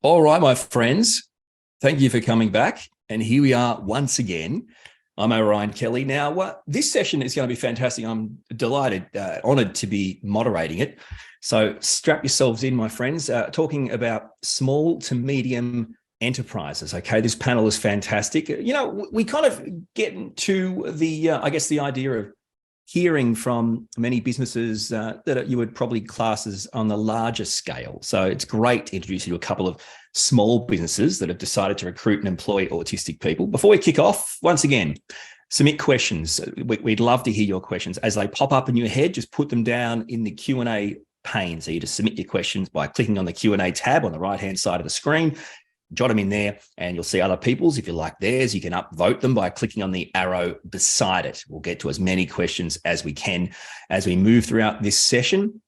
All right, my friends, thank you for coming back. And here we are once again. I'm Orion Kelly. Now, this session is going to be fantastic. I'm delighted, honored to be moderating it. So strap yourselves in, my friends, talking about small to medium enterprises. Okay, this panel is fantastic. We kind of get into the idea of hearing from many businesses that you would probably class as on the larger scale. So it's great to introduce you to a couple of small businesses that have decided to recruit and employ autistic people. Before we kick off, once again, submit questions. We'd love to hear your questions. As they pop up in your head, just put them down in the Q&A pane. So you just submit your questions by clicking on the Q&A tab on the right-hand side of the screen. Jot them in there and you'll see other people's. If you like theirs, you can upvote them by clicking on the arrow beside it. We'll get to as many questions as we can as we move throughout this session.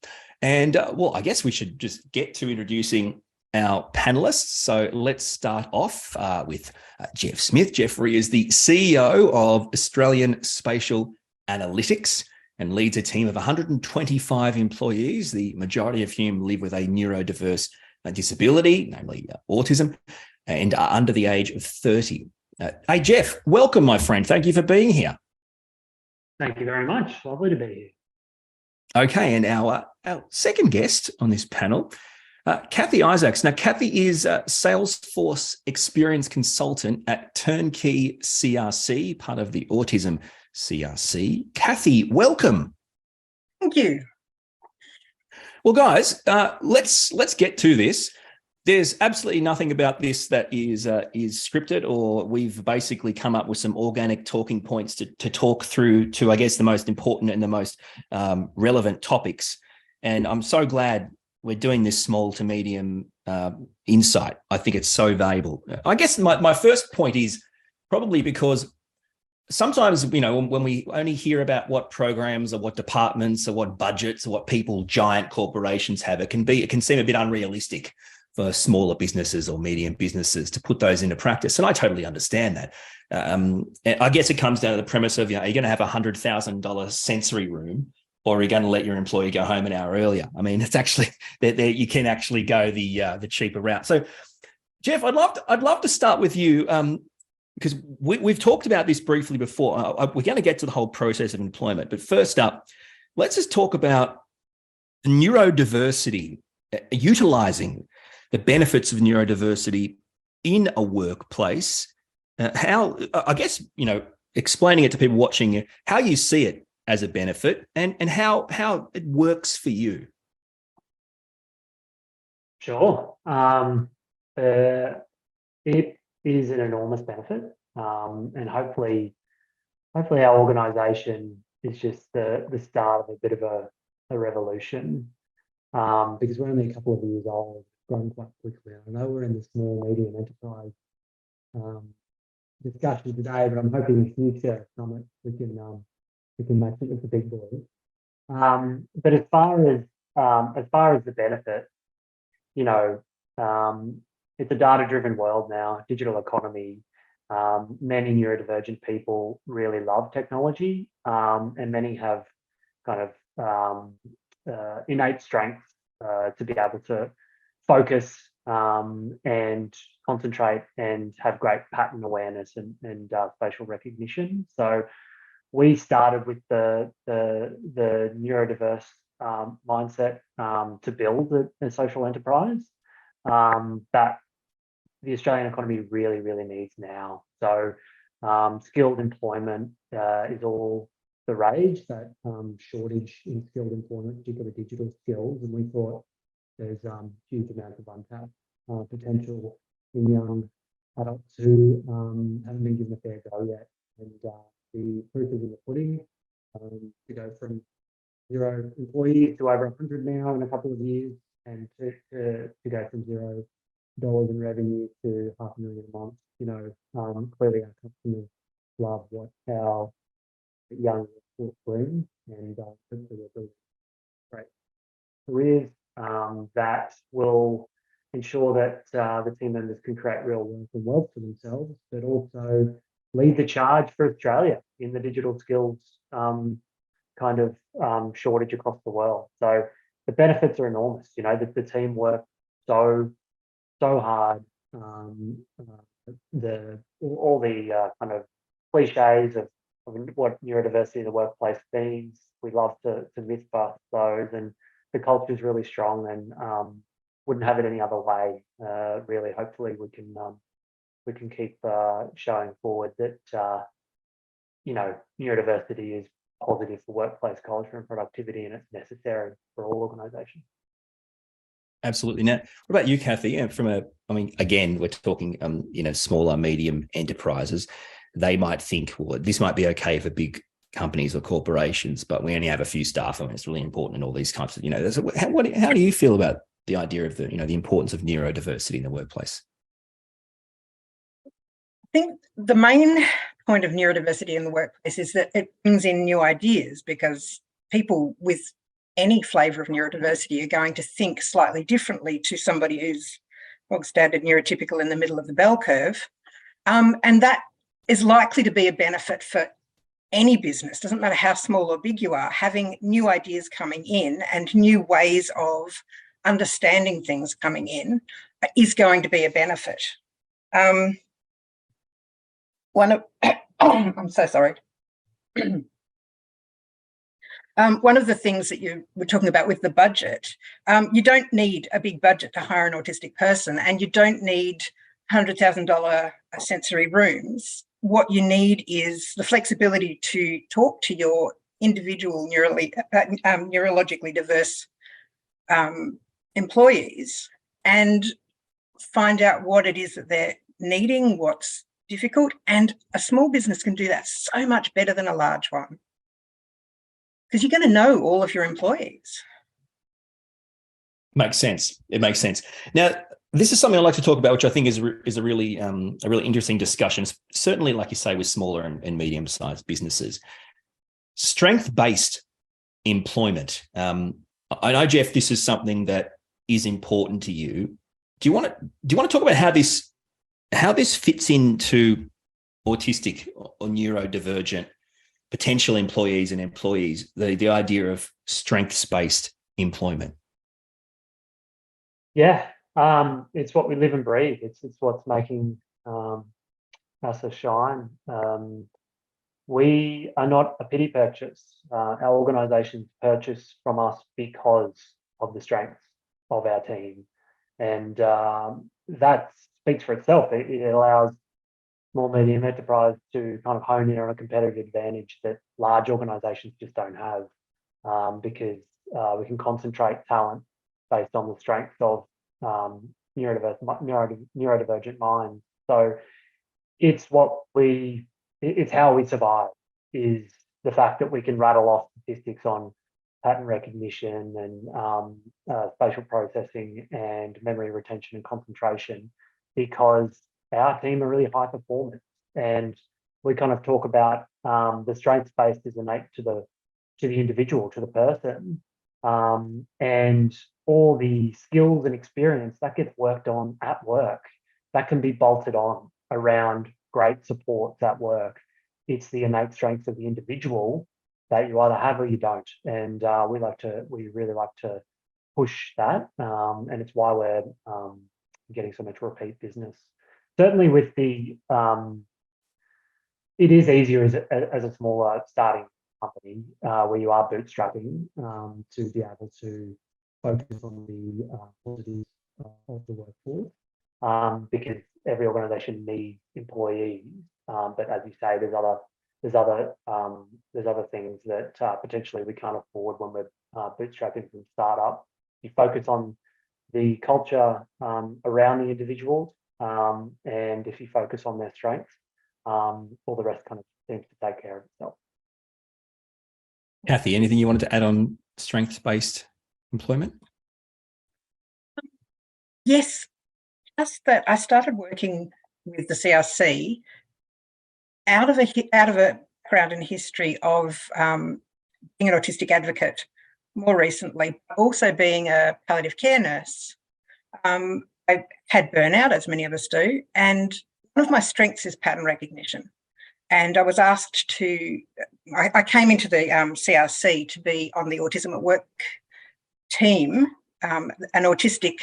And I guess we should just get to introducing our panelists. So let's start off with Jeff Smith. Jeffrey is the CEO of Australian Spatial Analytics and leads a team of 125 employees, the majority of whom live with a neurodiverse disability, namely autism, and are under the age of 30. Hey, Jeff, welcome, my friend. Thank you for being here. Thank you very much. Lovely to be here. Okay, and our second guest on this panel, Kathy Isaacs. Now, Kathy is a Salesforce experience consultant at Turnkey CRC, part of the Autism CRC. Kathy, welcome. Thank you. Well, guys, let's get to this. There's absolutely nothing about this that is scripted, or we've basically come up with some organic talking points to talk through to, I guess, the most important and the most relevant topics. And I'm so glad we're doing this small to medium insight. I think it's so valuable. I guess my first point is probably because sometimes, when we only hear about what programs or what departments or what budgets or what people, giant corporations have, it can seem a bit unrealistic for smaller businesses or medium businesses to put those into practice. And I totally understand that. I guess it comes down to the premise of, are you going to have a $100,000 sensory room, or are you going to let your employee go home an hour earlier? I mean, it's actually you can actually go the cheaper route. So, Jeff, I'd love to start with you. Because we've talked about this briefly before. We're going to get to the whole process of employment. But first up, let's just talk about neurodiversity, utilizing the benefits of neurodiversity in a workplace. How, I guess, explaining it to people watching you, how you see it as a benefit and how it works for you. Sure. It is an enormous benefit, and hopefully our organisation is just the start of a bit of a revolution, because we're only a couple of years old, grown quite quickly. I know we're in the small medium enterprise discussion today, but I'm hoping in the future summit we can match it with the big boys. But as far as the benefit, it's a data-driven world now, digital economy. Many neurodivergent people really love technology, and many have kind of innate strengths to be able to focus and concentrate and have great pattern awareness and spatial recognition. So we started with the neurodiverse mindset to build a social enterprise that the Australian economy really, really needs now. So skilled employment is all the rage, that shortage in skilled employment, particularly digital skills. And we thought there's huge amounts of untapped potential in young adults who haven't been given a fair go yet. And the proof is in the pudding. To go from 0 employees to over 100 now in a couple of years, and to go from $0 in revenue to $500,000 a month. Clearly our customers love what our young workforce brings, and hopefully we're building great careers that will ensure that the team members can create real work and wealth for themselves, but also lead the charge for Australia in the digital skills shortage across the world. So the benefits are enormous. The team work so so hard. All the kind of cliches of what neurodiversity in the workplace means. We love to myth bust those, and the culture is really strong, and wouldn't have it any other way. Really, hopefully, we can keep showing forward that neurodiversity is positive for workplace culture and productivity, and it's necessary for all organisations. Absolutely. Now, what about you, Kathy? Again, we're talking, smaller, medium enterprises. They might think, well, this might be okay for big companies or corporations, but we only have a few staff, and it's really important in all these types of, how do you feel about the idea of the importance of neurodiversity in the workplace? I think the main point of neurodiversity in the workplace is that it brings in new ideas, because people with any flavour of neurodiversity are going to think slightly differently to somebody who's bog standard neurotypical in the middle of the bell curve. And that is likely to be a benefit for any business. Doesn't matter how small or big you are, having new ideas coming in and new ways of understanding things coming in is going to be a benefit. I'm so sorry. One of the things that you were talking about with the budget, you don't need a big budget to hire an autistic person, and you don't need $100,000 sensory rooms. What you need is the flexibility to talk to your individual neurologically diverse employees and find out what it is that they're needing, what's difficult. And a small business can do that so much better than a large one, because you're going to know all of your employees. Makes sense. It makes sense. Now, this is something I'd like to talk about, which I think is a really interesting discussion. Certainly, like you say, with smaller and medium-sized businesses, strength-based employment. I know, Jeff, this is something that is important to you. Do you want to talk about how this fits into autistic or neurodivergent potential employees and employees? The idea of strengths-based employment. Yeah. It's what we live and breathe. It's what's making us a shine. We are not a pity purchase. Our organisations purchase from us because of the strengths of our team, and that speaks for itself. It allows small medium enterprise to kind of hone in on a competitive advantage that large organisations just don't have, because we can concentrate talent based on the strengths of neurodivergent minds. So it's how we survive, is the fact that we can rattle off statistics on pattern recognition and spatial processing and memory retention and concentration, because our team are really high performance. And we kind of talk about the strengths-based is innate to the individual, to the person, and all the skills and experience that gets worked on at work, that can be bolted on around great supports at work. It's the innate strengths of the individual that you either have or you don't. And we really like to push that. And it's why we're getting so much repeat business. Certainly with it is easier as a smaller starting company where you are bootstrapping to be able to focus on the positives of the workforce, because every organisation needs employees. But as you say, there's other things that potentially we can't afford when we're bootstrapping from startup. You focus on the culture around the individuals, and if you focus on their strengths, all the rest kind of seems to take care of itself. Kathy, anything you wanted to add on strengths-based employment? Yes, just that I started working with the CRC out of a background and history of being an autistic advocate more recently, also being a palliative care nurse. I had burnout, as many of us do, and one of my strengths is pattern recognition. And I was asked I came into the CRC to be on the Autism at Work team, an autistic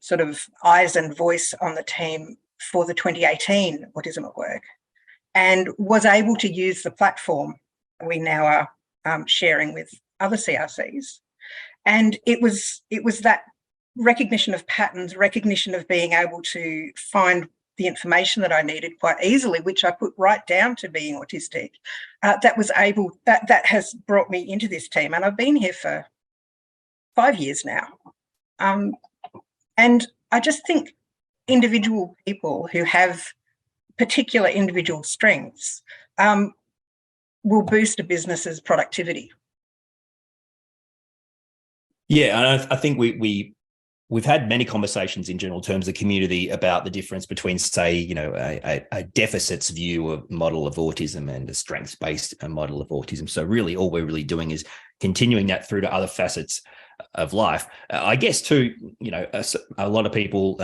sort of eyes and voice on the team for the 2018 Autism at Work, and was able to use the platform we now are sharing with other CRCs. And it was that recognition of patterns, recognition of being able to find the information that I needed quite easily, which I put right down to being autistic, that has brought me into this team. And I've been here for 5 years now. And I just think individual people who have particular individual strengths will boost a business's productivity. Yeah, and I think we've had many conversations in general terms of the community about the difference between, say, a deficits view of model of autism and a strengths-based model of autism. So really, all we're really doing is continuing that through to other facets of life. I guess too, a lot of people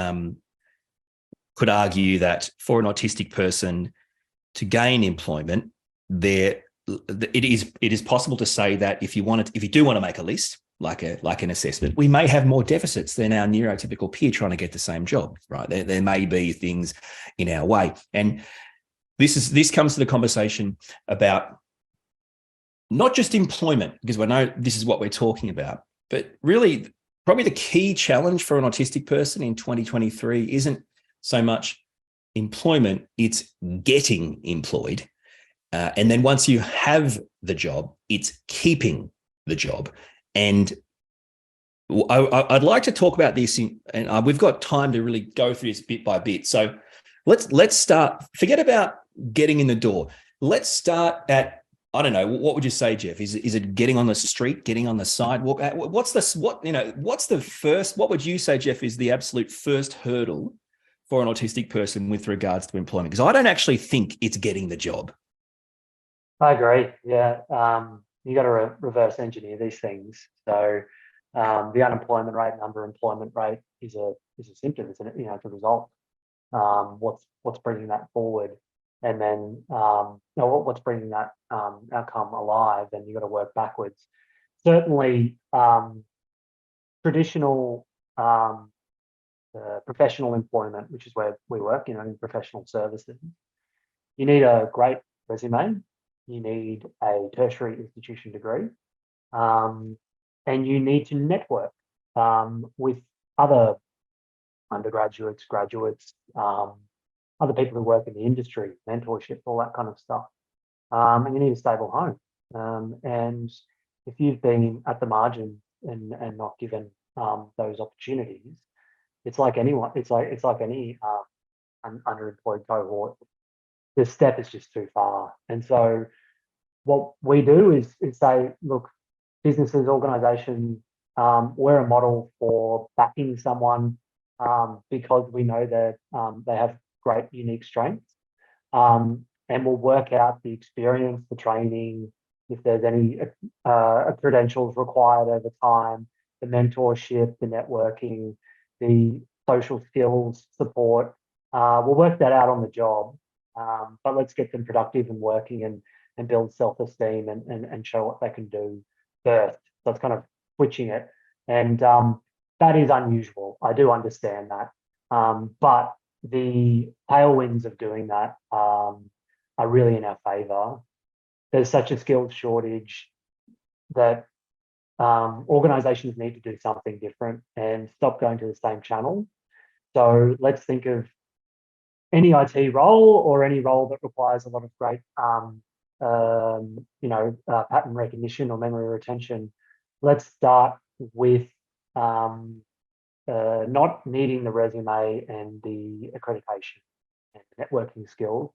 could argue that for an autistic person to gain employment, it is possible to say that if you do want to make a list, like an assessment, we may have more deficits than our neurotypical peer trying to get the same job, right? There may be things in our way. And this comes to the conversation about not just employment, because I know this is what we're talking about, but really probably the key challenge for an autistic person in 2023 isn't so much employment, it's getting employed. And then once you have the job, it's keeping the job. And I'd like to talk about this, and we've got time to really go through this bit by bit. So let's start. Forget about getting in the door. Let's start at, I don't know, what would you say, Jeff? Is it getting on the street, getting on the sidewalk? What would you say, Jeff, is the absolute first hurdle for an autistic person with regards to employment? Because I don't actually think it's getting the job. I agree. Yeah. You got to reverse engineer these things. So the unemployment rate and underemployment rate is a symptom, isn't it? It's a result. What's bringing that forward, and then what's bringing that outcome alive? And you got to work backwards. Certainly, traditional professional employment, which is where we work, in professional services, you need a great resume. You need a tertiary institution degree, and you need to network with other undergraduates, graduates, other people who work in the industry, mentorship, all that kind of stuff. And you need a stable home. And if you've been at the margin and not given those opportunities, it's like anyone. It's like any underemployed cohort. The step is just too far. And so what we do is say, look, businesses, organizations, we're a model for backing someone because we know that they have great unique strengths. And we'll work out the experience, the training, if there's any credentials required over time, the mentorship, the networking, the social skills support. We'll work that out on the job. But let's get them productive and working and build self-esteem and show what they can do first. So it's kind of switching it. And that is unusual. I do understand that. But the tailwinds of doing that are really in our favor. There's such a skills shortage that organizations need to do something different and stop going to the same channel. So let's think of any IT role or any role that requires a lot of great, pattern recognition or memory retention. Let's start with not needing the resume and the accreditation and networking skills.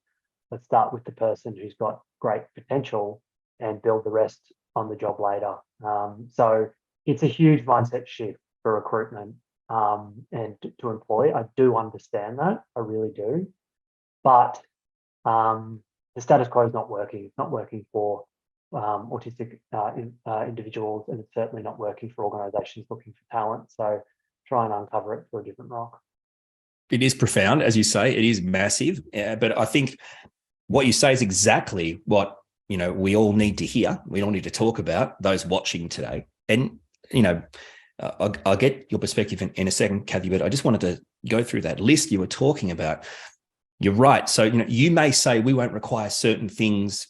Let's start with the person who's got great potential and build the rest on the job later. So it's a huge mindset shift for recruitment. And to employ. I do understand that, I really do. But the status quo is not working. It's not working for autistic individuals, and it's certainly not working for organizations looking for talent. So try and uncover it for a different rock. It is profound, as you say, it is massive. But I think what you say is exactly what, we all need to hear. We all need to talk about, those watching today. And, I'll get your perspective in a second, Kathy, but I just wanted to go through that list you were talking about. You're right. So, you may say we won't require certain things,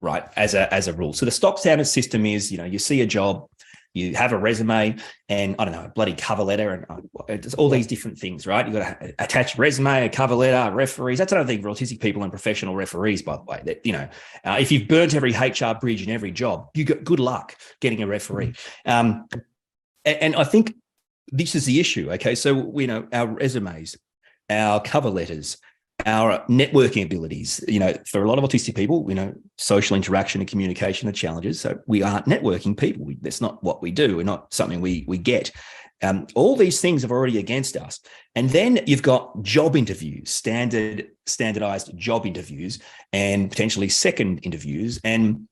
right, as a rule. So the stock standard system is, you see a job, you have a resume, and I don't know, a bloody cover letter, and it's all these different things, right? You've got to attach a resume, a cover letter, referees. That's another thing for autistic people and professional referees, by the way. That if you've burnt every HR bridge in every job, you got good luck getting a referee. And I think this is the issue. Okay, so our resumes, our cover letters, our networking abilities, for a lot of autistic people, social interaction and communication are challenges. So we aren't networking people. That's not what we do. We're not something we get. All these things are already against us. And then you've got job interviews, standardized job interviews, and potentially second interviews. And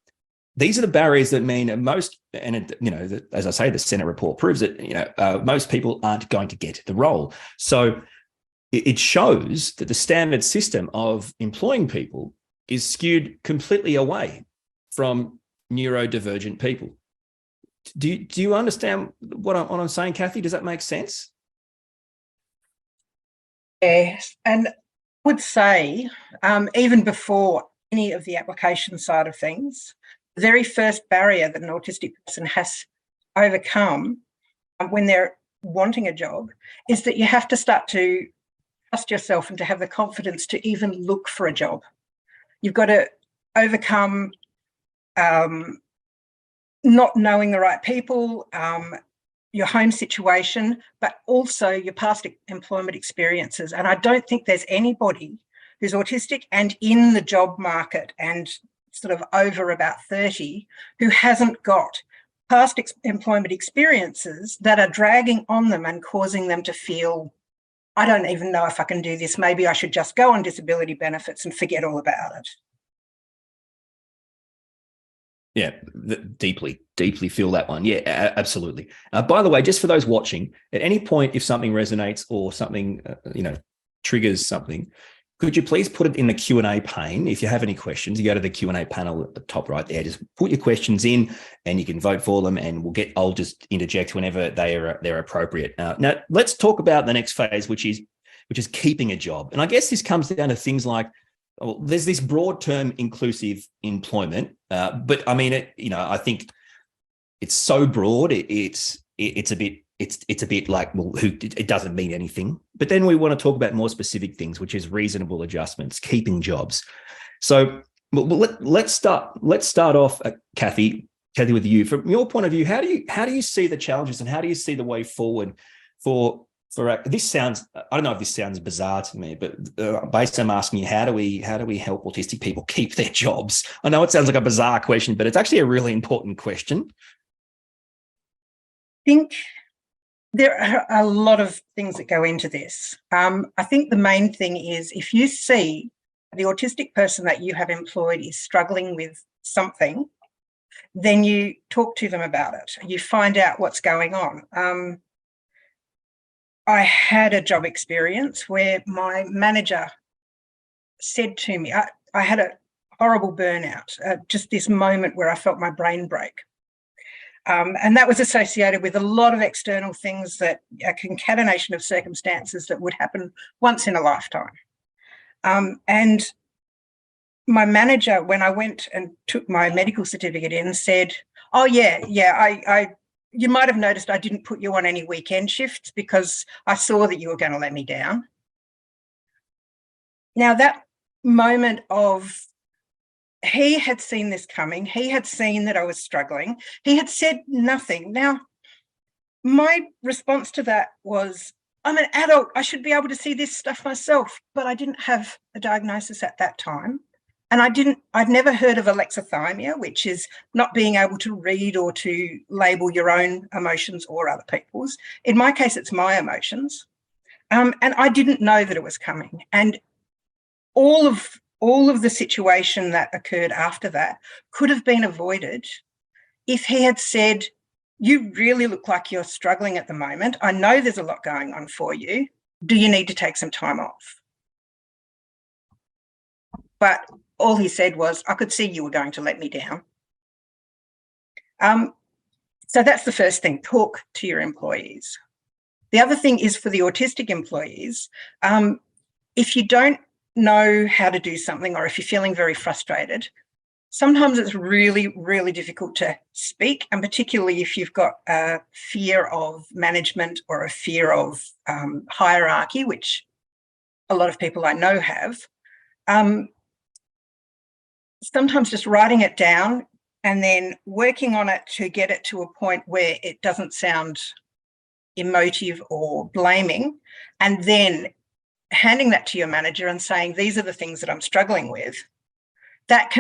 these are the barriers that mean most, and as I say, the Senate report proves that, most people aren't going to get the role. So it shows that the standard system of employing people is skewed completely away from neurodivergent people. Do you understand what I'm saying, Kathy? Does that make sense? Yes, and I would say even before any of the application side of things, the very first barrier that an autistic person has to overcome when they're wanting a job is that you have to start to trust yourself and to have the confidence to even look for a job. You've got to overcome not knowing the right people, your home situation, but also your past employment experiences. And I don't think there's anybody who's autistic and in the job market and sort of over about 30 who hasn't got past employment experiences that are dragging on them and causing them to feel, I don't even know if I can do this. Maybe I should just go on disability benefits and forget all about it. Yeah, deeply feel that one. Yeah, absolutely. By the way, just for those watching, at any point, if something resonates or something, triggers something, could you please put it in the Q&A pane? If you have any questions, you go to the Q&A panel at the top right there. Just put your questions in, and you can vote for them. And I'll just interject whenever they're appropriate. Now let's talk about the next phase, which is keeping a job. And I guess this comes down to things like, well, there's this broad term inclusive employment, but I mean, I think it's so broad. It's a bit like, well, it doesn't mean anything. But then we want to talk about more specific things, which is reasonable adjustments, keeping jobs. So let's start off, Kathy, with you. From your point of view, how do you see the challenges and how do you see the way forward for this? Sounds, I don't know if this sounds bizarre to me, but basically I'm asking you, how do we help autistic people keep their jobs? I know it sounds like a bizarre question, but it's actually a really important question. I think there are a lot of things that go into this. I think the main thing is if you see the autistic person that you have employed is struggling with something, then you talk to them about it. You find out what's going on. I had a job experience where my manager said to me, I had a horrible burnout, just this moment where I felt my brain break. And that was associated with a lot of external things, that a concatenation of circumstances that would happen once in a lifetime. And my manager, when I went and took my medical certificate in, said, oh, yeah, you might have noticed I didn't put you on any weekend shifts because I saw that you were going to let me down. Now, that moment of, he had seen this coming. He had seen that I was struggling. He had said nothing. Now, my response to that was, I'm an adult. I should be able to see this stuff myself, but I didn't have a diagnosis at that time. And I'd never heard of alexithymia, which is not being able to read or to label your own emotions or other people's. In my case, it's my emotions. And I didn't know that it was coming. And all of the situation that occurred after that could have been avoided if he had said, you really look like you're struggling at the moment. I know there's a lot going on for you. Do you need to take some time off? But all he said was, I could see you were going to let me down. So that's the first thing, talk to your employees. The other thing is for the autistic employees, if you don't know how to do something, or if you're feeling very frustrated, sometimes it's really, really difficult to speak, and particularly if you've got a fear of management or a fear of hierarchy, which a lot of people I know have. Sometimes just writing it down and then working on it to get it to a point where it doesn't sound emotive or blaming, and then handing that to your manager and saying, these are the things that I'm struggling with. That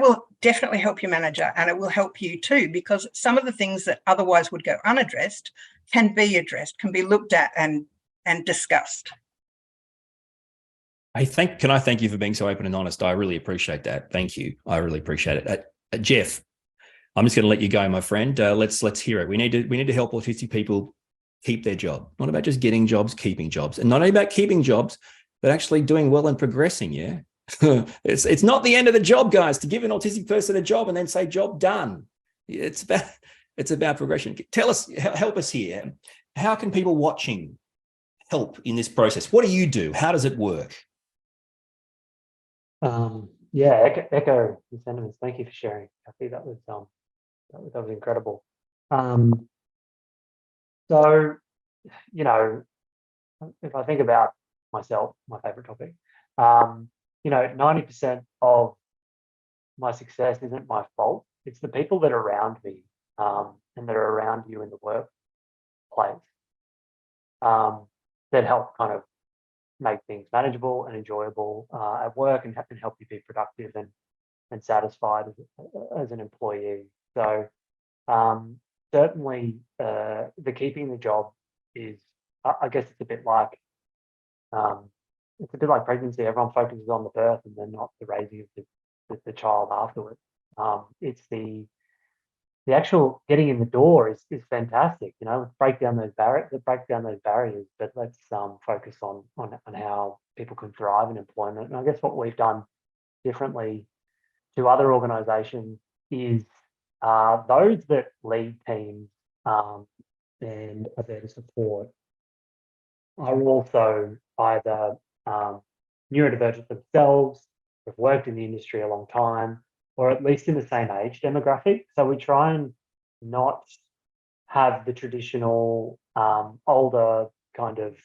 will definitely help your manager, and it will help you too, because some of the things that otherwise would go unaddressed can be addressed, can be looked at and discussed. Can I thank you for being so open and honest? I really appreciate that. Thank you. I really appreciate it. Jeff, I'm just going to let you go, my friend. Let's hear it. We need to help autistic people keep their job. Not about just getting jobs, keeping jobs, and not only about keeping jobs, but actually doing well and progressing. Yeah. It's not the end of the job, guys, to give an autistic person a job and then say job done. It's about progression. Help us here. How can people watching help in this process? What do you do? How does it work? Echo the sentiments. Thank you for sharing, Kathy. That was incredible. So, you know, if I think about myself, my favorite topic, 90% of my success isn't my fault. It's the people that are around me, and that are around you in the workplace, that help kind of make things manageable and enjoyable at work, and help you be productive and satisfied as an employee. So certainly the keeping the job is, I guess it's a bit like pregnancy. Everyone focuses on the birth and then not the raising of the child afterwards. It's the actual getting in the door is fantastic. Let's break down those barriers, but let's focus on how people can thrive in employment. And I guess what we've done differently to other organisations is those that lead teams and are there to support are also either neurodivergent themselves, have worked in the industry a long time, or at least in the same age demographic. So we try and not have the traditional older kind of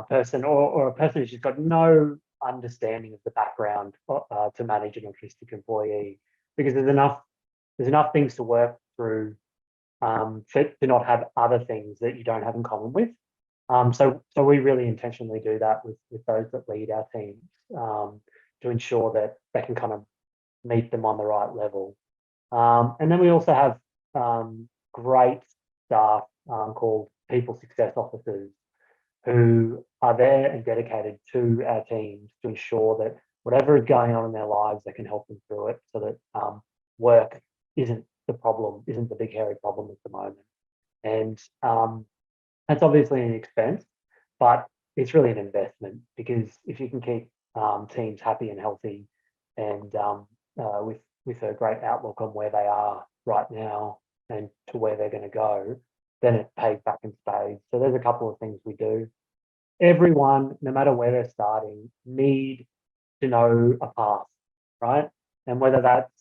person or a person who's just got no understanding of the background to manage an autistic employee, because there's enough things to work through to not have other things that you don't have in common with. So we really intentionally do that with those that lead our teams, to ensure that they can kind of meet them on the right level. And then we also have great staff called people success officers, who are there and dedicated to our teams to ensure that whatever is going on in their lives, they can help them through it, so that work isn't the big hairy problem at the moment. And that's obviously an expense, but it's really an investment, because if you can keep teams happy and healthy and with a great outlook on where they are right now and to where they're going to go, then it pays back in spades. So there's a couple of things we do. Everyone, no matter where they're starting, need to know a path, right? And whether that's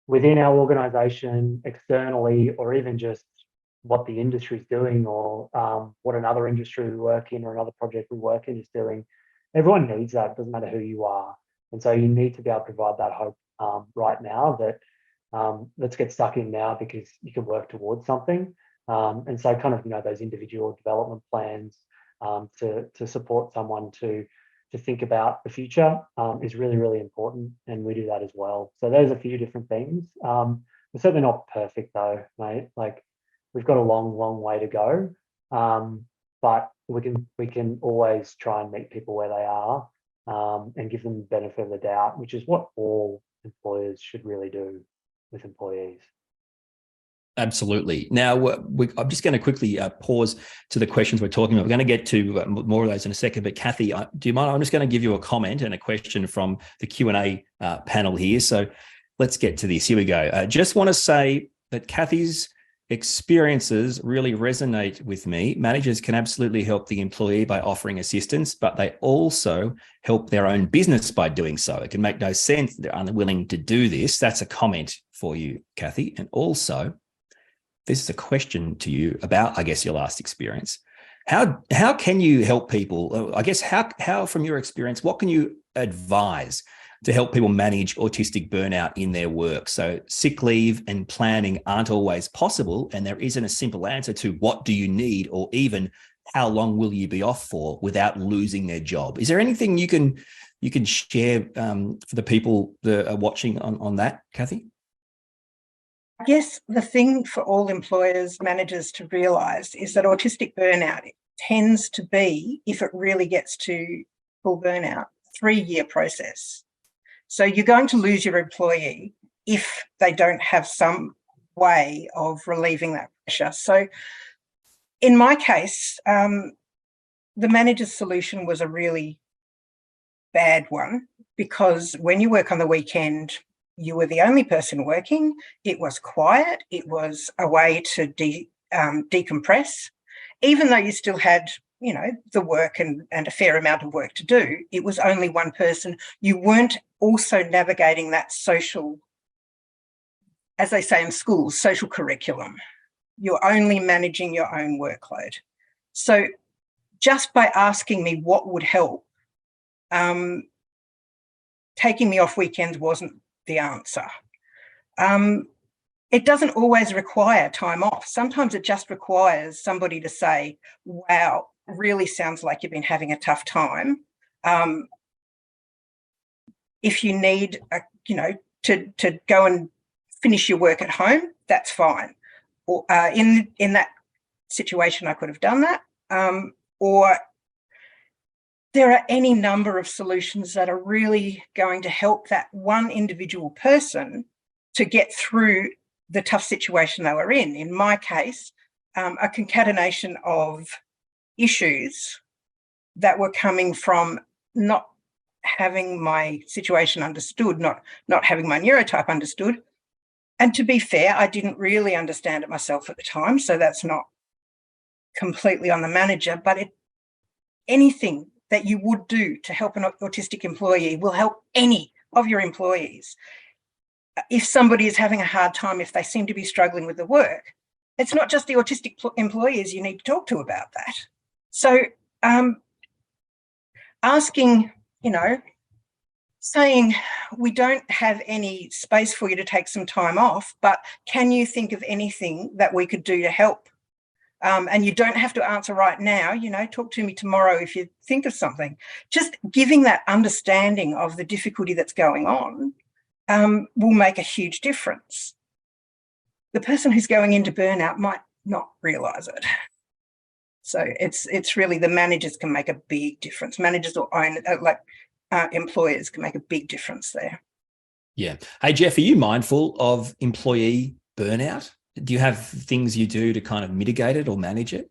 within our organisation, externally, or even just what the industry is doing, or what another industry we work in or another project we work in is doing, everyone needs that. It doesn't matter who you are. And so you need to be able to provide that hope right now, that let's get stuck in now, because you can work towards something. And so kind of, those individual development plans to support someone to think about the future is really, really important. And we do that as well. So there's a few different things. We're certainly not perfect though, mate. Like, we've got a long, long way to go. But we can always try and meet people where they are, and give them the benefit of the doubt, which is what all employers should really do with employees. Absolutely. Now, I'm just going to quickly pause to the questions we're talking about. We're going to get to more of those in a second. But Kathy, do you mind? I'm just going to give you a comment and a question from the Q&A panel here. So let's get to this. Here we go. Just want to say that Kathy's experiences really resonate with me. Managers can absolutely help the employee by offering assistance, but they also help their own business by doing so. It can make no sense they're unwilling to do this. That's a comment for you, Kathy. And also, this is a question to you about, I guess, your last experience. How can you help people? I guess how from your experience, what can you advise to help people manage autistic burnout in their work? So sick leave and planning aren't always possible, and there isn't a simple answer to what do you need or even how long will you be off for without losing their job. Is there anything you can share for the people that are watching on that, Kathy? I guess the thing for all employers, managers to realise is that autistic burnout tends to be, if it really gets to full burnout, a 3-year process. So you're going to lose your employee if they don't have some way of relieving that pressure. So in my case, the manager's solution was a really bad one, because when you work on the weekend, you were the only person working. It was quiet. It was a way to decompress. Even though you still had, you know, the work and a fair amount of work to do, it was only one person. You weren't also navigating that social, as they say in schools, social curriculum. You're only managing your own workload. So just by asking me what would help, taking me off weekends wasn't the answer. It doesn't always require time off. Sometimes it just requires somebody to say, wow, really sounds like you've been having a tough time. If you need, to go and finish your work at home, that's fine. Or in that situation, I could have done that. Or there are any number of solutions that are really going to help that one individual person to get through the tough situation they were in. In my case, a concatenation of issues that were coming from not having my situation understood, not having my neurotype understood. And to be fair, I didn't really understand it myself at the time, so that's not completely on the manager, but anything that you would do to help an autistic employee will help any of your employees. If somebody is having a hard time, if they seem to be struggling with the work, it's not just the autistic employees you need to talk to about that. So asking, saying, we don't have any space for you to take some time off, but can you think of anything that we could do to help? And you don't have to answer right now, talk to me tomorrow if you think of something. Just giving that understanding of the difficulty that's going on will make a huge difference. The person who's going into burnout might not realise it. So it's really the managers can make a big difference. Managers or employers can make a big difference there. Yeah. Hey, Jeff, are you mindful of employee burnout? Do you have things you do to kind of mitigate it or manage it?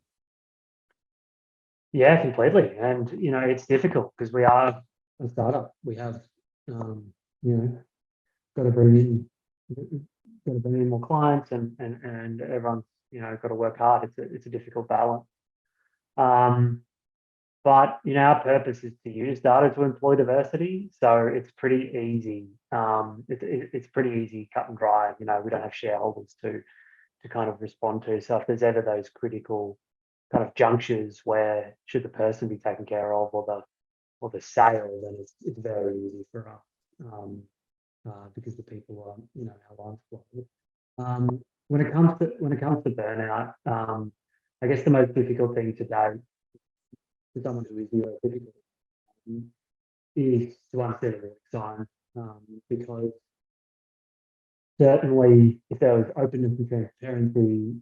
Yeah, completely. And, it's difficult because we are a startup. We have, got to bring in more clients and everyone's, got to work hard. It's a difficult balance. But, our purpose is to use data to employ diversity. So it's pretty easy. It's pretty easy, cut and dry. We don't have shareholders to kind of respond to. So if there's ever those critical kind of junctures where should the person be taken care of or the sale, then it's very easy for us because the people are our lines flow. When it comes to burnout, I guess the most difficult thing today for someone who is neurotypical is to understand the signs because certainly, if there was openness and transparency,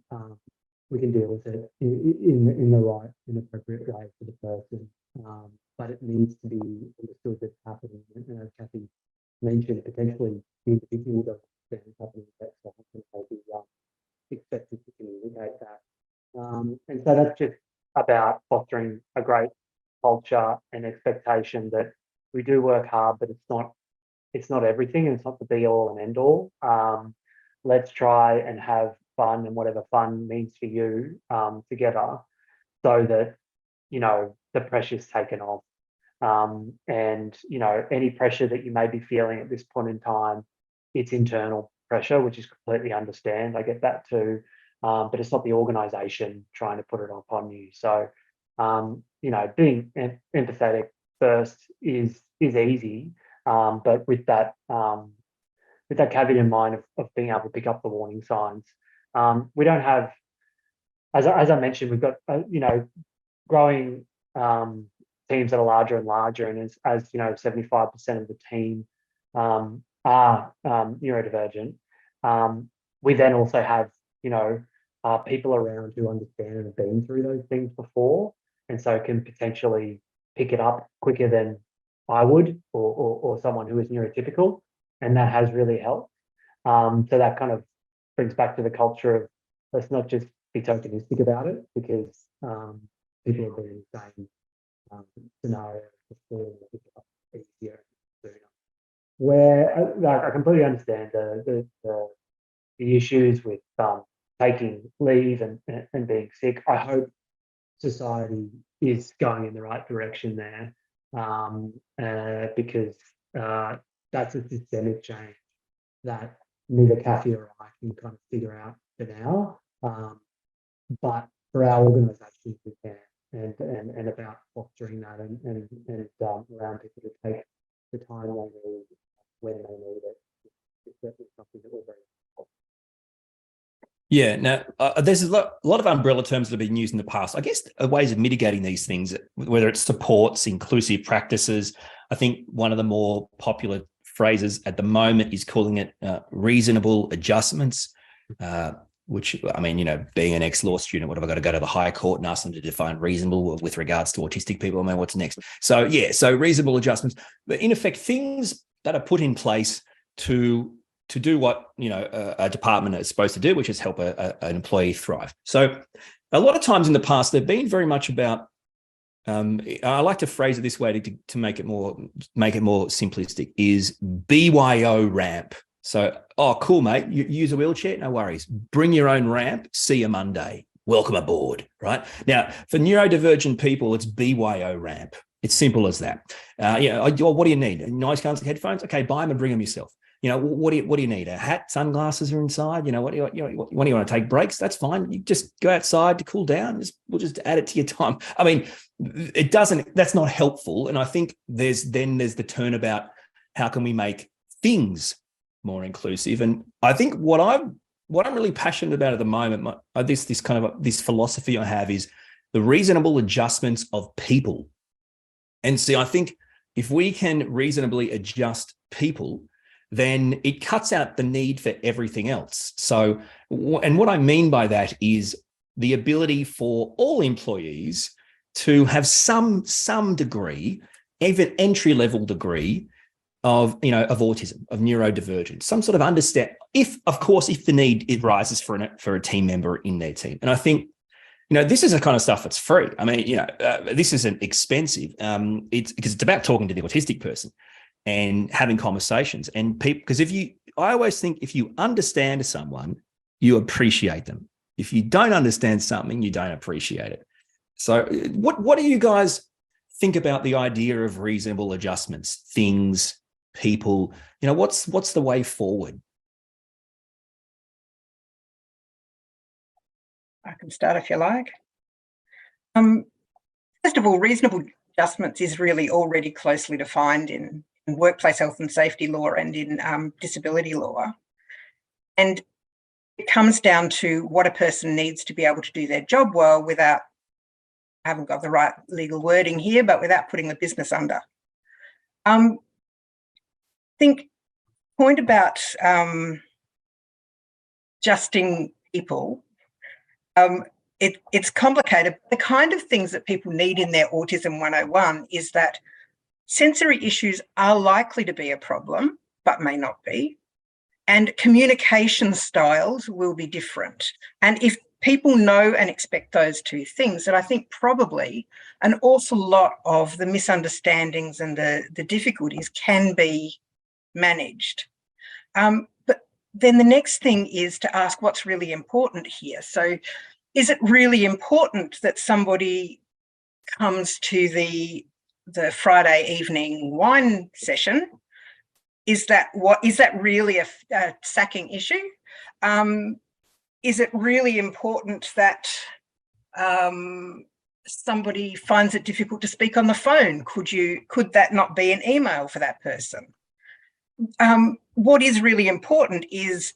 we can deal with it in the right and appropriate way for the person. But it needs to be understood that's happening. And as Kathy mentioned, potentially the individual doesn't understand what's happening. That's often be expected to communicate that. And so that's just about fostering a great culture and expectation that we do work hard, but it's not everything and it's not the be all and end all. Let's try and have fun and whatever fun means for you together, so that, you know, the pressure's taken off. And, you know, any pressure that you may be feeling at this point in time, it's internal pressure, which is completely understand. I get that too. But it's not the organisation trying to put it upon you. So, you know, being empathetic first is easy, but with that caveat in mind of being able to pick up the warning signs. We don't have, as I mentioned, we've got you know, growing teams that are larger and larger, and as you know, 75% of the team are neurodivergent. We then also have, you know, people around who understand and have been through those things before, and so can potentially pick it up quicker than I would, or someone who is neurotypical, and that has really helped. So that kind of brings back to the culture of, let's not just be tokenistic about it, because people have been in the same scenario before, and pick it up easier and sooner. Where like, I completely understand the issues with taking leave and being sick. I hope society is going in the right direction there, because that's a systemic change that neither Kathy or I can kind of figure out for now. But for our organisation, we can, and about fostering that and allowing people to take the time they need when they need it. It's certainly something that we're very helpful. Yeah. Now, there's a lot of umbrella terms that have been used in the past. I guess ways of mitigating these things, whether it's supports, inclusive practices. I think one of the more popular phrases at the moment is calling it reasonable adjustments, which, I mean, you know, being an ex-law student, what have I got to go to the High Court and ask them to define reasonable with regards to autistic people? I mean, what's next? So, yeah, so reasonable adjustments. But in effect, things that are put in place to do what, you know, a department is supposed to do, which is help an employee thrive. So a lot of times in the past, they've been very much about, I like to phrase it this way to make it more simplistic, is BYO ramp. So, oh, cool, mate, you use a wheelchair? No worries. Bring your own ramp. See you Monday. Welcome aboard, right? Now, for neurodivergent people, it's BYO ramp. It's simple as that. What do you need? Noise cancelling headphones? Okay, buy them and bring them yourself. You know, what do you need? A hat, sunglasses are inside. You know, what do you want to take breaks? That's fine. You just go outside to cool down. We'll just add it to your time. I mean, that's not helpful. And I think there's the turnabout. How can we make things more inclusive? And I think what I'm really passionate about at the moment, this kind of this philosophy I have, is the reasonable adjustments of people. And see, I think if we can reasonably adjust people, then it cuts out the need for everything else. So, and what I mean by that is the ability for all employees to have some degree, even entry-level degree of autism, of neurodivergence, some sort of understand, if the need it rises for a team member in their team. And I think, you know, this is the kind of stuff that's free. I mean, you know, this isn't expensive. It's because it's about talking to the autistic person and having conversations. And people, because I always think if you understand someone, you appreciate them. If you don't understand something, you don't appreciate it. So what do you guys think about the idea of reasonable adjustments, things, people? You know, what's the way forward? I can start if you like. First of all, reasonable adjustments is really already closely defined in workplace health and safety law and in disability law. And it comes down to what a person needs to be able to do their job well without, I haven't got the right legal wording here, but without putting the business under. I think point about adjusting people, it's complicated. The kind of things that people need in their Autism 101 is that sensory issues are likely to be a problem, but may not be. And communication styles will be different. And if people know and expect those two things, then I think probably an awful lot of the misunderstandings and the difficulties can be managed. But then the next thing is to ask what's really important here. So is it really important that somebody comes to the Friday evening wine session? Is that really a sacking issue? Is it really important that somebody finds it difficult to speak on the phone? Could that not be an email for that person? What is really important is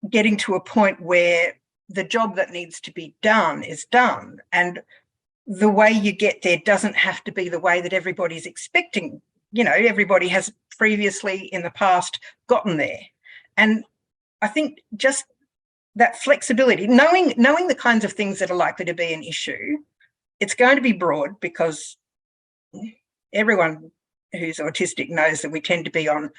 getting to a point where the job that needs to be done is done, and the way you get there doesn't have to be the way that everybody's expecting. You know, everybody has previously in the past gotten there. And I think just that flexibility, knowing the kinds of things that are likely to be an issue, it's going to be broad because everyone who's autistic knows that we tend to be on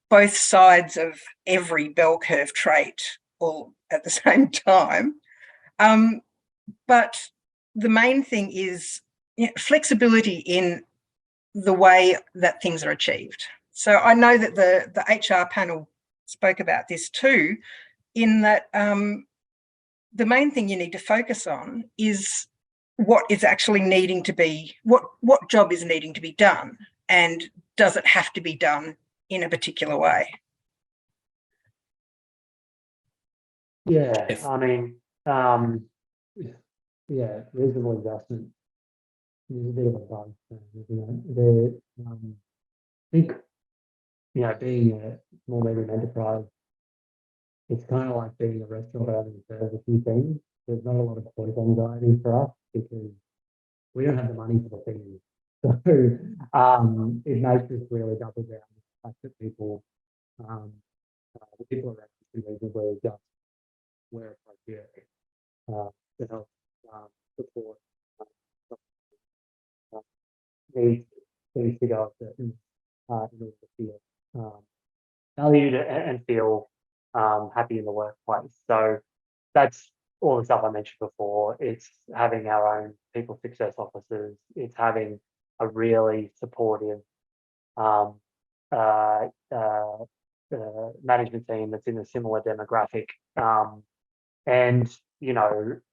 both sides of every bell curve trait all at the same time. But the main thing is flexibility in the way that things are achieved. So I know that the HR panel spoke about this too, in that the main thing you need to focus on is what is actually needing to be, what job is needing to be done, and does it have to be done in a particular way? Yeah, I mean, yeah, reasonable adjustment is a bit of a bug. I think, being a small medium enterprise, it's kind of like being a restaurant having to serve a few things. There's not a lot of choice anxiety for us because we don't have the money for the things. So it makes us really double down on the fact that people are reasonably adjust where appropriate to help support needs to go a certain in order to feel valued and feel happy in the workplace. So that's all the stuff I mentioned before. It's having our own people success officers. It's having a really supportive management team that's in a similar demographic, and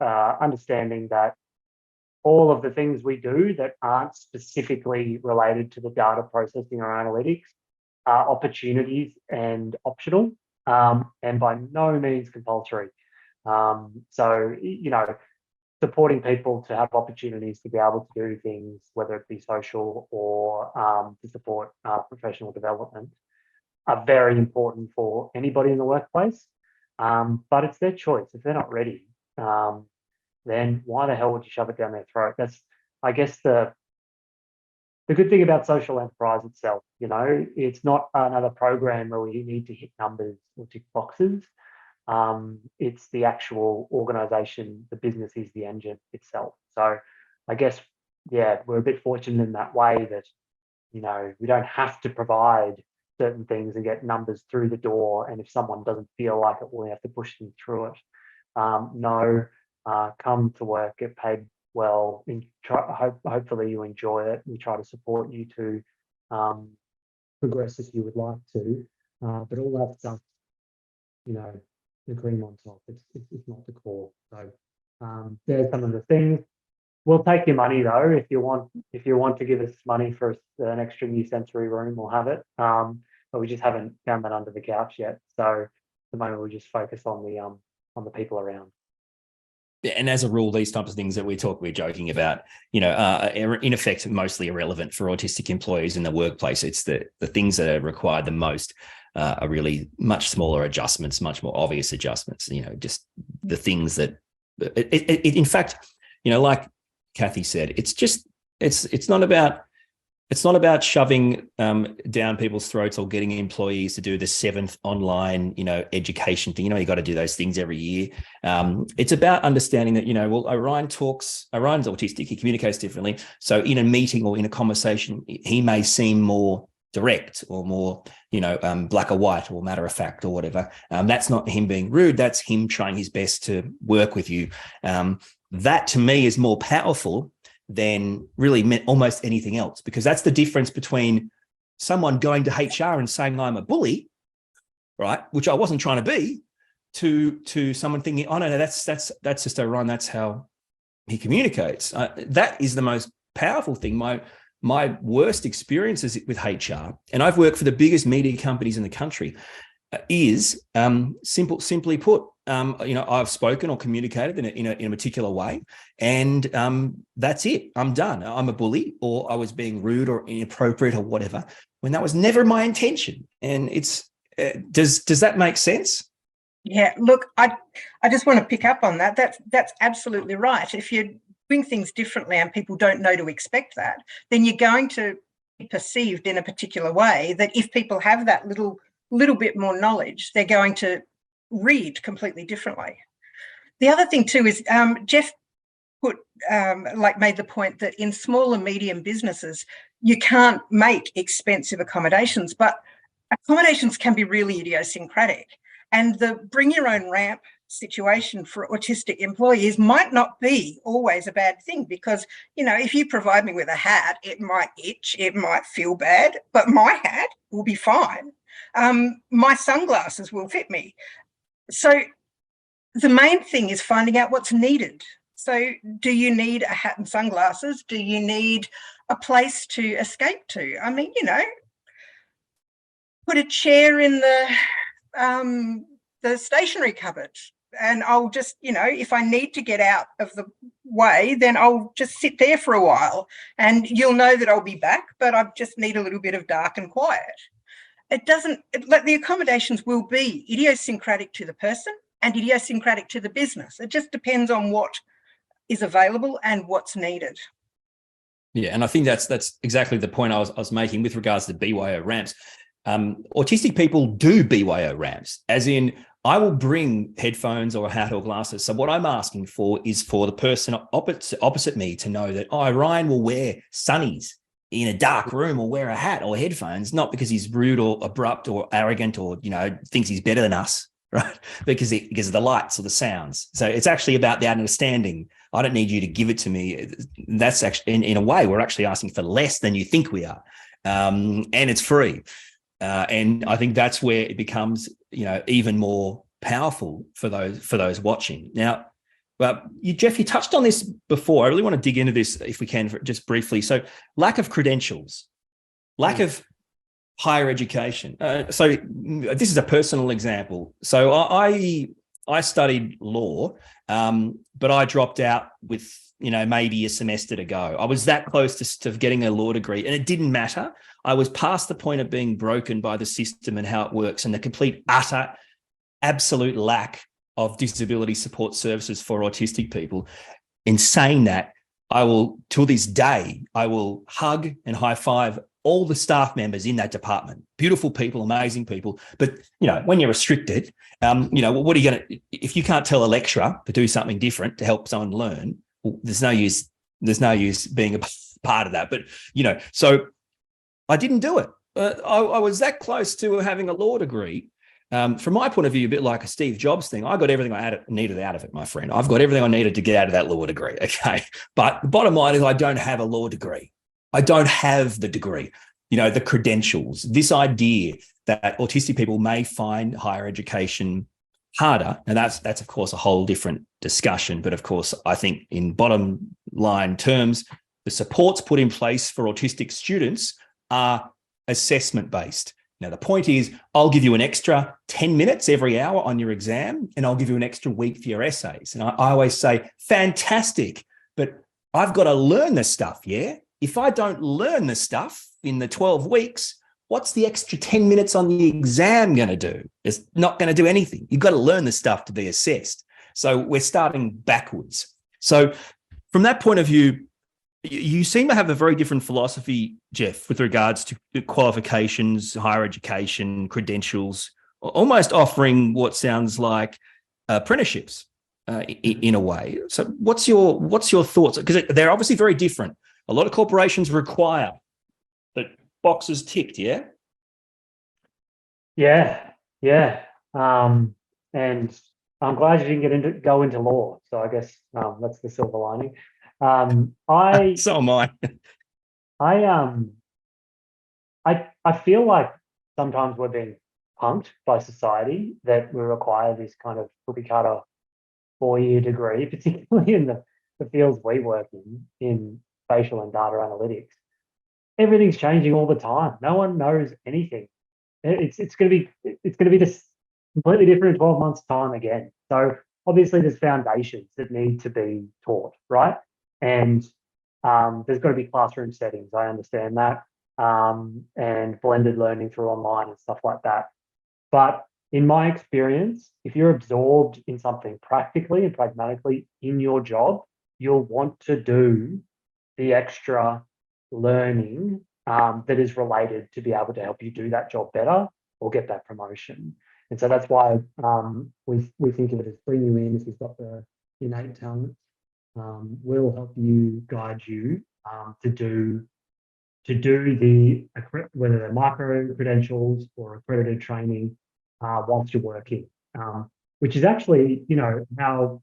understanding that all of the things we do that aren't specifically related to the data processing or analytics are opportunities and optional, and by no means compulsory. So supporting people to have opportunities to be able to do things, whether it be social or to support professional development, are very important for anybody in the workplace. But it's their choice. If they're not ready, then why the hell would you shove it down their throat? That's, I guess, the good thing about social enterprise itself. It's not another program where we need to hit numbers or tick boxes. It's the actual organization, the business is the engine itself. So I guess, yeah, we're a bit fortunate in that way that, we don't have to provide certain things and get numbers through the door. And if someone doesn't feel like it, we have to push them through it. Come to work, get paid well, and hopefully you enjoy it. We try to support you to progress if you would like to. But all that stuff, the cream on top, it's not the core. So there's some of the things. We'll take your money though. If you want to give us money for an extra new sensory room, we'll have it. But we just haven't found that under the couch yet. So at the moment we'll just focus on the people around. Yeah, and as a rule, these types of things that we're joking about, are in effect mostly irrelevant for autistic employees in the workplace. It's the things that are required the most are really much smaller adjustments, much more obvious adjustments. Just the things that, in fact, like Kathy said, it's not about shoving down people's throats or getting employees to do the 7th online, education thing. You got to do those things every year. It's about understanding that, Orion's autistic, he communicates differently. So in a meeting or in a conversation, he may seem more direct or more, black or white or matter of fact or whatever. That's not him being rude. That's him trying his best to work with you. That to me is more powerful than really almost anything else, because that's the difference between someone going to HR and saying I'm a bully, right, which I wasn't trying to be, to someone thinking, oh no, that's just Orion. That's how he communicates. That is the most powerful thing. My worst experiences with HR, and I've worked for the biggest media companies in the country, is simply put, I've spoken or communicated in a particular way, and that's it. I'm done. I'm a bully, or I was being rude or inappropriate or whatever, when that was never my intention. And it's does that make sense? Yeah, look, I just want to pick up on that. That's absolutely right. If you're doing things differently and people don't know to expect that, then you're going to be perceived in a particular way that if people have that little bit more knowledge, they're going to read completely differently. The other thing too is Jeff made the point that in small and medium businesses, you can't make expensive accommodations, but accommodations can be really idiosyncratic. And the bring your own ramp situation for autistic employees might not be always a bad thing, because, if you provide me with a hat, it might itch, it might feel bad, but my hat will be fine. My sunglasses will fit me. So the main thing is finding out what's needed. So do you need a hat and sunglasses? Do you need a place to escape to? I mean, put a chair in the stationery cupboard, and I'll just, if I need to get out of the way, then I'll just sit there for a while, and you'll know that I'll be back, but I just need a little bit of dark and quiet. The accommodations will be idiosyncratic to the person and idiosyncratic to the business. It just depends on what is available and what's needed. Yeah, and I think that's exactly the point I was making with regards to BYO ramps. Autistic people do BYO ramps, as in, I will bring headphones or a hat or glasses. So what I'm asking for is for the person opposite me to know that, Ryan will wear sunnies in a dark room, or wear a hat or headphones, not because he's rude or abrupt or arrogant or, thinks he's better than us, right? Because of the lights or the sounds. So it's actually about the understanding. I don't need you to give it to me. That's actually, in a way, we're actually asking for less than you think we are. And it's free. And I think that's where it becomes, even more powerful for those watching. Now, Jeff, you touched on this before. I really want to dig into this if we can, just briefly. So, lack of credentials, lack of higher education. So this is a personal example. So I studied law, but I dropped out with, maybe a semester to go. I was that close to getting a law degree, and it didn't matter. I was past the point of being broken by the system and how it works, and the complete, utter, absolute lack of disability support services for autistic people. In saying that, till this day, I will hug and high five all the staff members in that department. Beautiful people, amazing people. But, when you're restricted, what are you going to, if you can't tell a lecturer to do something different to help someone learn, well, there's no use being a part of that. But, so I didn't do it. I was that close to having a law degree. From my point of view, a bit like a Steve Jobs thing, I got everything I needed out of it, my friend. I've got everything I needed to get out of that law degree, okay? But the bottom line is, I don't have a law degree. I don't have the degree, the credentials. This idea that autistic people may find higher education harder, and that's of course a whole different discussion. But of course, I think in bottom line terms, the supports put in place for autistic students are assessment-based. Now, the point is, I'll give you an extra 10 minutes every hour on your exam, and I'll give you an extra week for your essays. And I always say, fantastic, but I've got to learn this stuff, yeah? If I don't learn this stuff in the 12 weeks, what's the extra 10 minutes on the exam going to do? It's not going to do anything. You've got to learn this stuff to be assessed. So we're starting backwards. So from that point of view, you seem to have a very different philosophy, Jeff, with regards to qualifications, higher education, credentials, almost offering what sounds like apprenticeships in a way. So what's your thoughts? Because they're obviously very different. A lot of corporations require that boxes ticked, yeah? Yeah. And I'm glad you didn't go into law. So I guess that's the silver lining. So am I. I feel like sometimes we're being punked by society that we require this kind of cookie cutter 4-year degree, particularly in the fields we work in spatial and data analytics. Everything's changing all the time. No one knows anything. It's going to be this completely different in 12 months' time again. So obviously there's foundations that need to be taught, right? And there's got to be classroom settings. I understand that, and blended learning through online and stuff like that. But in my experience, if you're absorbed in something practically and pragmatically in your job, you'll want to do the extra learning that is related to be able to help you do that job better or get that promotion. And so that's why we think of it as bring you in if you've got the innate talent. We'll help you, guide you to do the, whether they're micro credentials or accredited training whilst you're working, which is actually, you know, how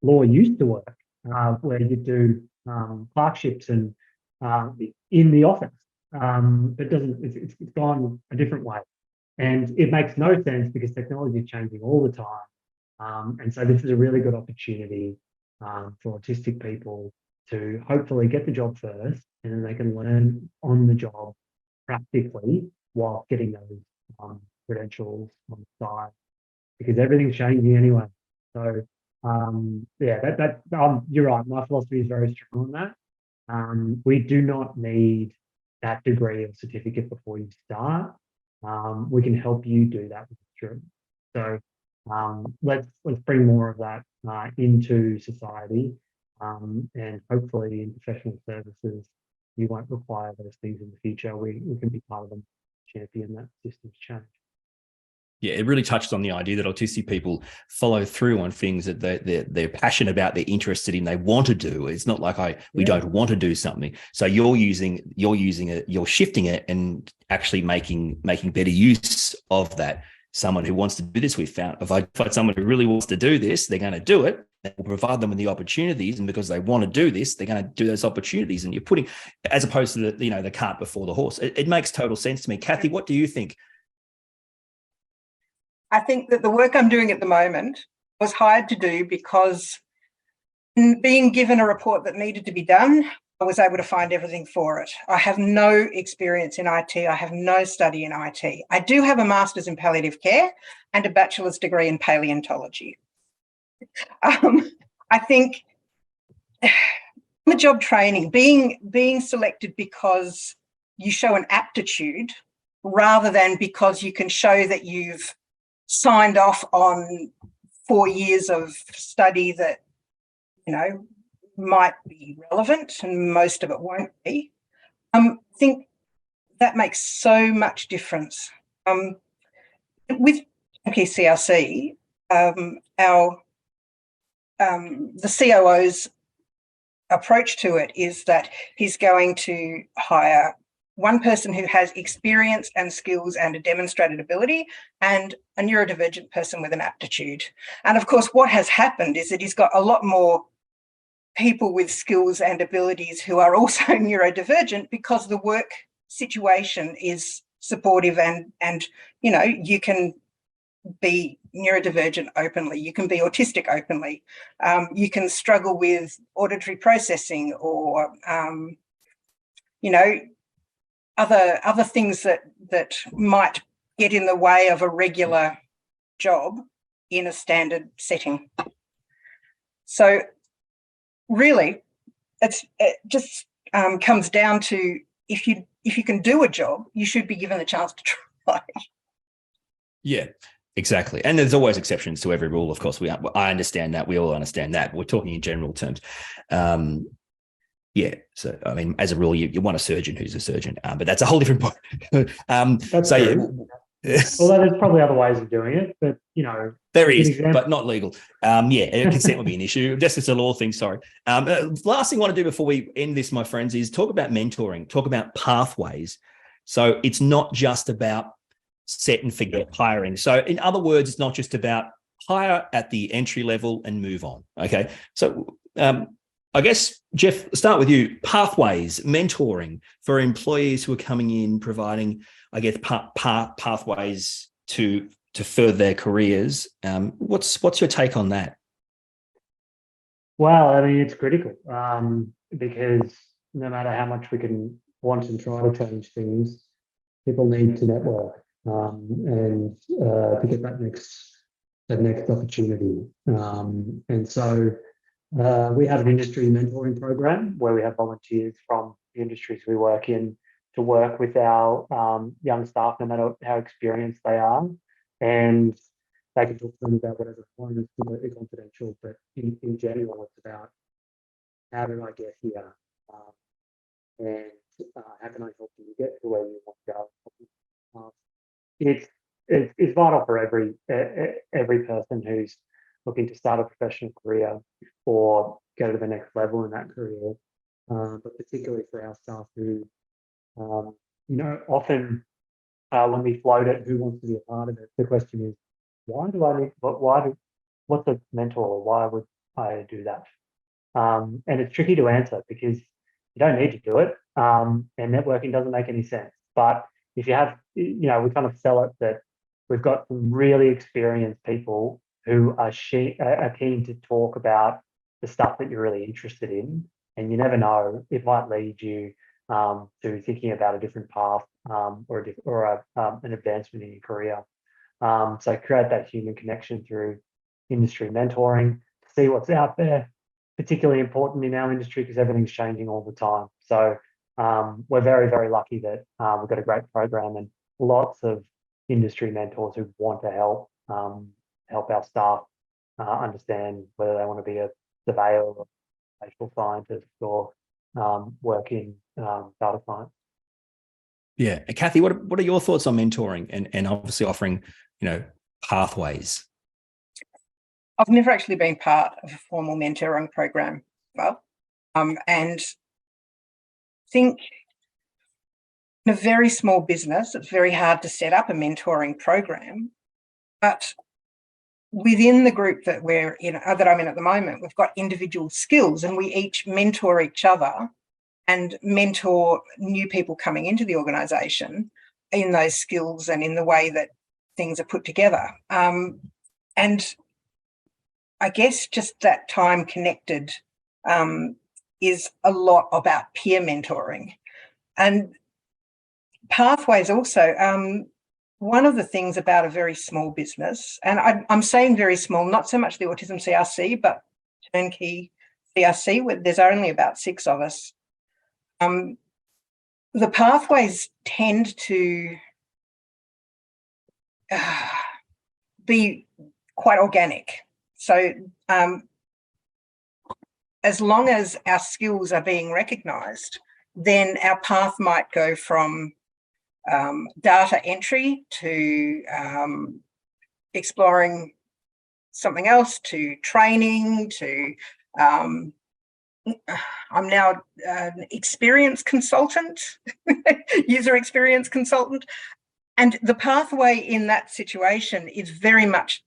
law used to work, where you do clerkships and in the office. It's gone a different way. And it makes no sense because technology is changing all the time. And so this is a really good opportunity for autistic people to hopefully get the job first, and then they can learn on the job practically while getting those credentials on the side, because everything's changing anyway. So yeah, you're right. My philosophy is very strong on that. We do not need that degree or certificate before you start. We can help you do that with students. So let's bring more of that into society, and hopefully in professional services, you won't require those things in the future. We can be part of them, champion that systems change. Yeah, it really touched on the idea that autistic people follow through on things that they're passionate about, they're interested in, they want to do. It's not like we don't want to do something. So you're using it, you're shifting it and actually making better use of that. Someone who wants to do this, if I find someone who really wants to do this, they're going to do it. We'll provide them with the opportunities, and because they want to do this, they're going to do those opportunities. And you're putting, as opposed to the cart before the horse. It makes total sense to me. Kathy, what do you think? I think that the work I'm doing at the moment was hired to do because in being given a report that needed to be done, I was able to find everything for it. I have no experience in IT. I have no study in IT. I do have a master's in palliative care and a bachelor's degree in paleontology. I think the job training, being selected because you show an aptitude rather than because you can show that you've signed off on 4 years of study that, might be relevant, and most of it won't be. I think that makes so much difference. With MPCRC, the COO's approach to it is that he's going to hire one person who has experience and skills and a demonstrated ability, and a neurodivergent person with an aptitude. And of course, what has happened is that he's got a lot more people with skills and abilities who are also neurodivergent, because the work situation is supportive, and you can be neurodivergent openly, you can be autistic openly, you can struggle with auditory processing or other things that might get in the way of a regular job in a standard setting. So really, it just comes down to if you can do a job, you should be given the chance to try. Yeah, exactly. And there's always exceptions to every rule. Of course, I understand that. We all understand that. We're talking in general terms. Yeah. So, I mean, as a rule, you want a surgeon who's a surgeon, but that's a whole different point. That's true. Although there's probably other ways of doing it, but there is, but not legal. Consent would be an issue. Just as a law thing. Sorry. Last thing I want to do before we end this, my friends, is talk about mentoring, talk about pathways. So it's not just about set and forget hiring. So in other words, it's not just about hire at the entry level and move on. Okay. So I guess, Jeff, start with you. Pathways, mentoring for employees who are coming in, providing, I guess, pathways to further their careers. What's your take on that? Well, I mean, it's critical because no matter how much we can want and try to change things, people need to network and to get that next opportunity. And so we have an industry mentoring program where we have volunteers from the industries we work in to work with our young staff, no matter how experienced they are. And they can talk to them about whatever point is completely confidential, but in general, it's about how did I get here, and how can I help you get to where you want to go. It's vital for every person who's looking to start a professional career or go to the next level in that career, but particularly for our staff who, often when we float it, who wants to be a part of it, the question is, why do I need, what's a mentor? Why would I do that? And it's tricky to answer because you don't need to do it. And networking doesn't make any sense. But if you have, we kind of sell it that we've got some really experienced people who are keen to talk about the stuff that you're really interested in. And you never know, it might lead you to thinking about a different path or an advancement in your career. So create that human connection through industry mentoring, see what's out there, particularly important in our industry because everything's changing all the time. So we're very, very lucky that we've got a great program and lots of industry mentors who want to help our staff understand whether they want to be a surveyor or a spatial scientist or work in data science. Yeah. And Kathy, what are your thoughts on mentoring and obviously offering, pathways? I've never actually been part of a formal mentoring program, and think in a very small business, it's very hard to set up a mentoring program. But within the group that that I'm in at the moment, we've got individual skills, and we each mentor each other and mentor new people coming into the organisation in those skills and in the way that things are put together. And I guess just that time connected is a lot about peer mentoring. And pathways also, one of the things about a very small business, and I'm saying very small, not so much the Autism CRC, but Turnkey CRC, where there's only about 6 of us. The pathways tend to be quite organic. So as long as our skills are being recognised, then our path might go from data entry to exploring something else, to training, to I'm now an experience consultant, user experience consultant. And the pathway in that situation is very much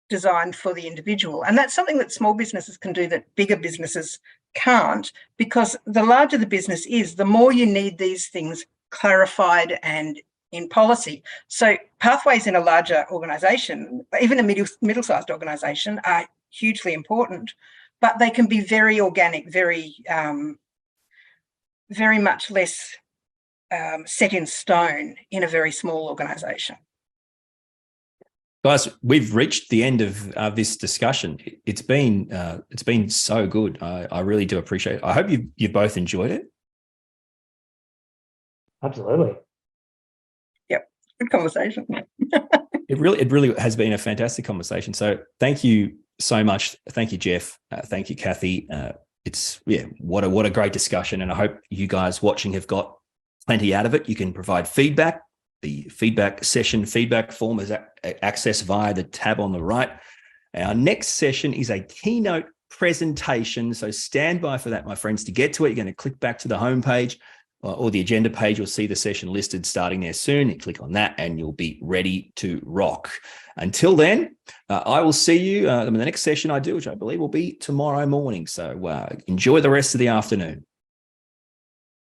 designed for the individual. And that's something that small businesses can do that bigger businesses can't, because the larger the business is, the more you need these things clarified and in policy. So pathways in a larger organisation, even a middle-sized organisation, are hugely important, but they can be very organic, very much less set in stone in a very small organisation. Guys, we've reached the end of this discussion. It's been so good. I really do appreciate it. I hope you both enjoyed it. Absolutely. Yep, good conversation. It really has been a fantastic conversation. So thank you so much. Thank you, Jeff. Thank you, Kathy. What a great discussion, and I hope you guys watching have got plenty out of it. You can provide feedback. The feedback session feedback form is accessed via the tab on the right. Our next session is a keynote presentation, so stand by for that, my friends. To get to it, you're going to click back to the homepage. or the agenda page, you'll see the session listed starting there soon. You click on that and you'll be ready to rock. Until then, I will see you in the next session I do, which I believe will be tomorrow morning. So enjoy the rest of the afternoon.